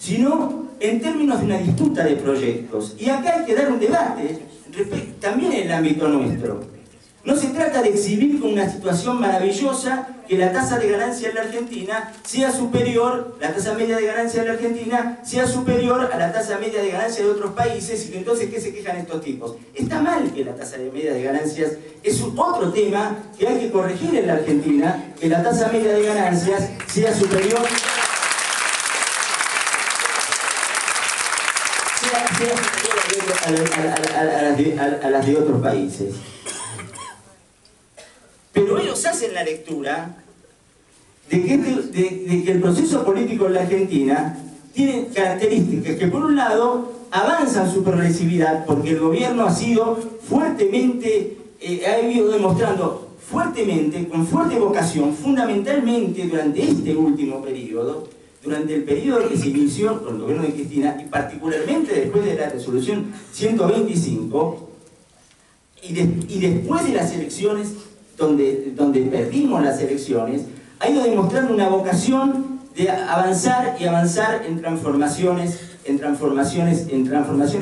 sino en términos de una disputa de proyectos. Y acá hay que dar un debate, también en el ámbito nuestro. No se trata de exhibir con una situación maravillosa que la tasa de ganancia en la Argentina sea superior, la tasa media de ganancia en la Argentina sea superior a la tasa media de ganancia de otros países, y que entonces, ¿qué se quejan estos tipos? Está mal que la tasa de media de ganancias, es otro tema que hay que corregir en la Argentina, que la tasa media de ganancias sea superior a las de otros países. Pero ellos hacen la lectura de que el proceso político en la Argentina tiene características que, por un lado, avanzan su progresividad, porque el gobierno ha sido fuertemente, ha ido demostrando fuertemente, con fuerte vocación, fundamentalmente durante este último periodo, durante el periodo que se inició con el gobierno de Cristina, y particularmente después de la resolución 125, y después de las elecciones, donde perdimos las elecciones, ha ido demostrando una vocación de avanzar y avanzar en transformaciones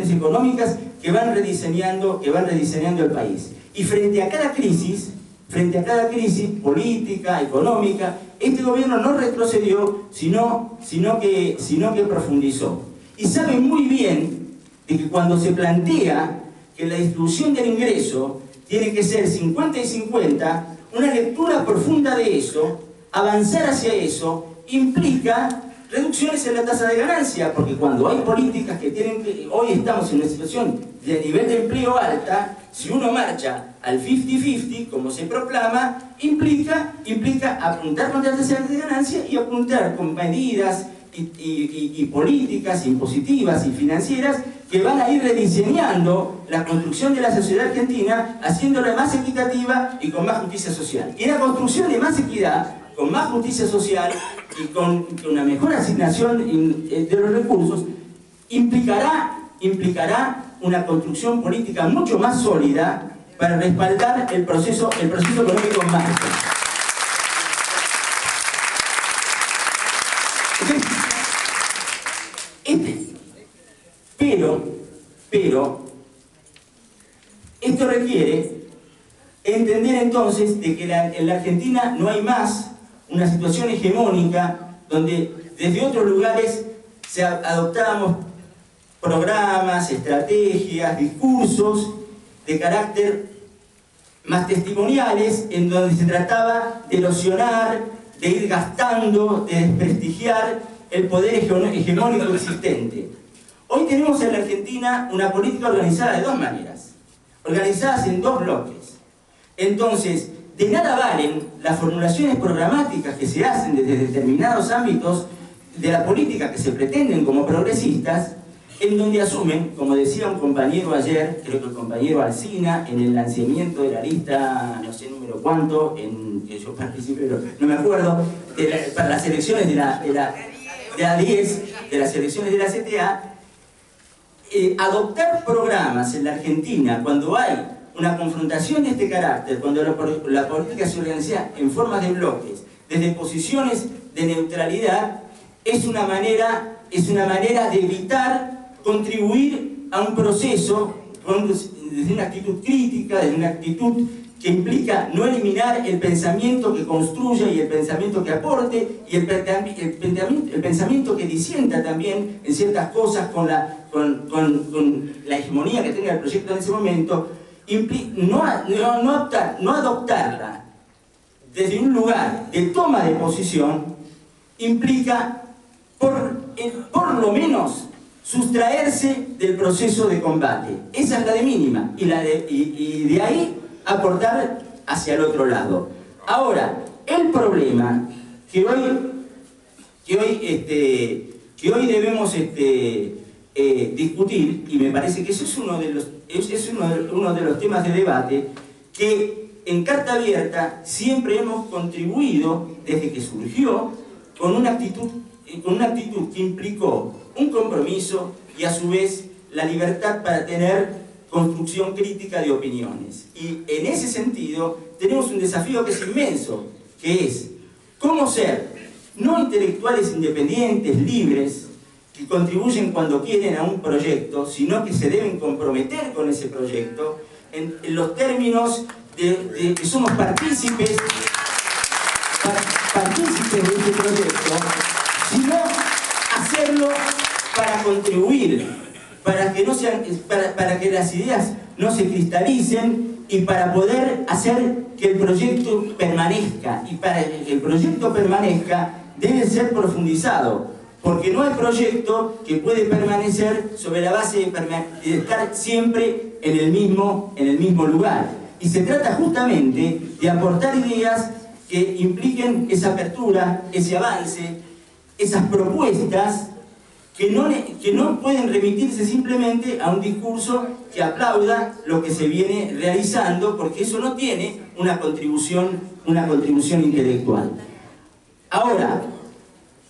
económicas que van rediseñando el país. Y frente a cada crisis política, económica, este gobierno no retrocedió, sino que profundizó. Y sabe muy bien de que cuando se plantea que la distribución del ingreso tiene que ser 50 y 50, una lectura profunda de eso, avanzar hacia eso, implica reducciones en la tasa de ganancia, porque cuando hay políticas que tienen que... Hoy estamos en una situación de nivel de empleo alta, si uno marcha al 50-50, como se proclama, implica apuntar contra la tasa de ganancia y apuntar con medidas y políticas impositivas y financieras que van a ir rediseñando la construcción de la sociedad argentina, haciéndola más equitativa y con más justicia social. Y la construcción de más equidad, con más justicia social y con una mejor asignación de los recursos, implicará una construcción política mucho más sólida para respaldar el proceso económico en marcha. Pero esto requiere entender entonces de que en la Argentina no hay más una situación hegemónica donde desde otros lugares adoptábamos programas, estrategias, discursos de carácter más testimoniales, en donde se trataba de erosionar, de ir gastando, de desprestigiar el poder hegemónico existente. Hoy tenemos en la Argentina una política organizada de dos maneras, organizadas en dos bloques. Entonces, de nada valen las formulaciones programáticas que se hacen desde determinados ámbitos de la política que se pretenden como progresistas, en donde asumen, como decía un compañero ayer, creo que el compañero Alsina, en el lanzamiento de la lista, no sé número cuánto, que yo participé, pero no me acuerdo, para las elecciones de la 10, de las elecciones de la CTA, adoptar programas en la Argentina cuando hay una confrontación de este carácter, cuando la política se organiza en formas de bloques, desde posiciones de neutralidad, es una manera de evitar contribuir a un proceso desde una actitud crítica, desde una actitud que implica no eliminar el pensamiento que construya y el pensamiento que aporte y el pensamiento que disienta también en ciertas cosas con la hegemonía que tenga el proyecto en ese momento, no adoptarla desde un lugar de toma de posición implica por lo menos sustraerse del proceso de combate. Esa es la de mínima y de ahí aportar hacia el otro lado. Ahora, el problema que hoy debemos discutir, y me parece que eso es uno de los temas de debate, que en Carta Abierta siempre hemos contribuido, desde que surgió, con una actitud que implicó un compromiso y a su vez la libertad para tener construcción crítica de opiniones. Y en ese sentido tenemos un desafío que es inmenso, que es cómo ser no intelectuales independientes, libres, que contribuyen cuando quieren a un proyecto, sino que se deben comprometer con ese proyecto en los términos de que somos partícipes de este proyecto, sino hacerlo para contribuir, para que las ideas no se cristalicen y para poder hacer que el proyecto permanezca. Y para que el proyecto permanezca debe ser profundizado, porque no hay proyecto que puede permanecer sobre la base de estar siempre en el mismo lugar. Y se trata justamente de aportar ideas que impliquen esa apertura, ese avance, esas propuestas que no pueden remitirse simplemente a un discurso que aplauda lo que se viene realizando, porque eso no tiene una contribución intelectual. Ahora,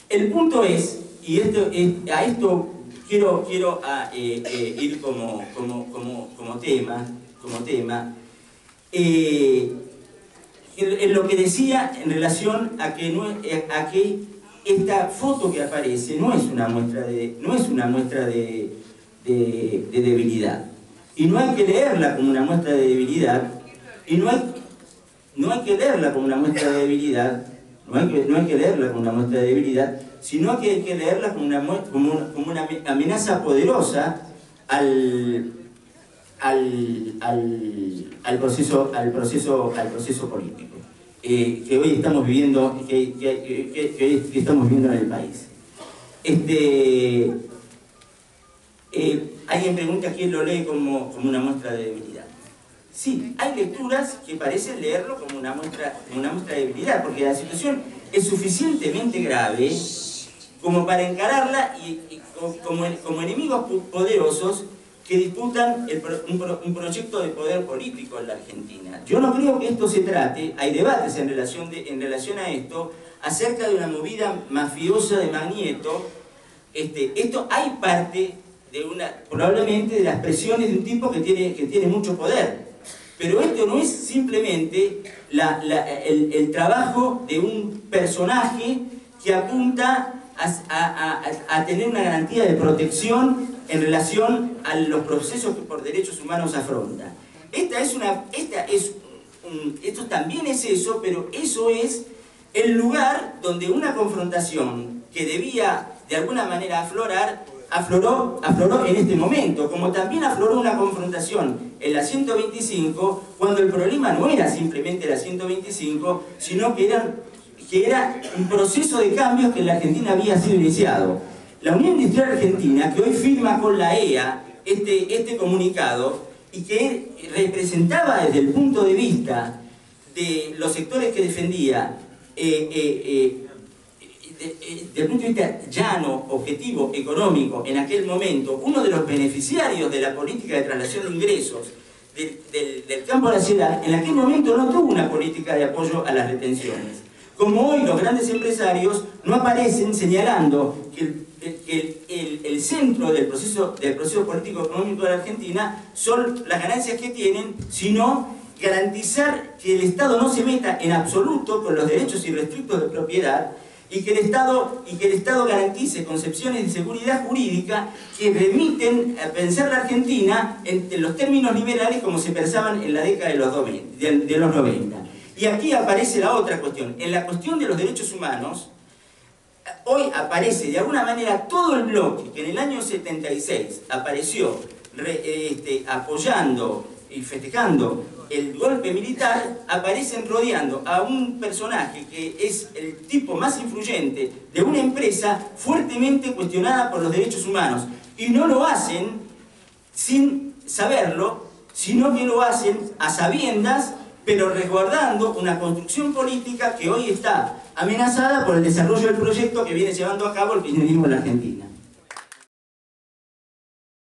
el punto es, y a esto quiero ir como tema, en lo que decía en relación a que esta foto que aparece no es una muestra de debilidad. Y no hay que leerla como una muestra de debilidad, y no hay que leerla como una muestra de debilidad, sino que hay que leerla como una amenaza poderosa al proceso político que hoy estamos viviendo, que estamos viviendo en el país. Alguien pregunta quién lo lee como una muestra de debilidad. Sí, hay lecturas que parecen leerlo como una muestra de debilidad, porque la situación es suficientemente grave como para encararla como enemigos poderosos que disputan un proyecto de poder político en la Argentina. Yo no creo que esto se trate, hay debates en relación a esto, acerca de una movida mafiosa de Magnieto. Esto hay parte probablemente de las presiones de un tipo que tiene mucho poder. Pero esto no es simplemente el trabajo de un personaje que apunta a tener una garantía de protección en relación a los procesos que por derechos humanos afronta. Esto también es eso, pero eso es el lugar donde una confrontación que debía de alguna manera aflorar, afloró en este momento, como también afloró una confrontación en la 125, cuando el problema no era simplemente la 125, sino que era un proceso de cambios que en la Argentina había sido iniciado. La Unión Industrial Argentina, que hoy firma con la EA este comunicado, y que representaba desde el punto de vista de los sectores que defendía, desde el punto de vista llano, objetivo, económico, en aquel momento, uno de los beneficiarios de la política de traslación de ingresos del campo a la ciudad, en aquel momento no tuvo una política de apoyo a las retenciones. Como hoy los grandes empresarios no aparecen señalando que el centro del proceso político-económico de la Argentina son las ganancias que tienen, sino garantizar que el Estado no se meta en absoluto con los derechos irrestrictos de propiedad, y que el Estado garantice concepciones de seguridad jurídica que permiten pensar la Argentina en los términos liberales como se pensaban en la década de los 90. Y aquí aparece la otra cuestión. En la cuestión de los derechos humanos, hoy aparece de alguna manera todo el bloque que en el año 76 apareció apoyando y festejando el golpe militar, aparecen rodeando a un personaje que es el tipo más influyente de una empresa fuertemente cuestionada por los derechos humanos. Y no lo hacen sin saberlo, sino que lo hacen a sabiendas, pero resguardando una construcción política que hoy está amenazada por el desarrollo del proyecto que viene llevando a cabo el kirchnerismo en la Argentina.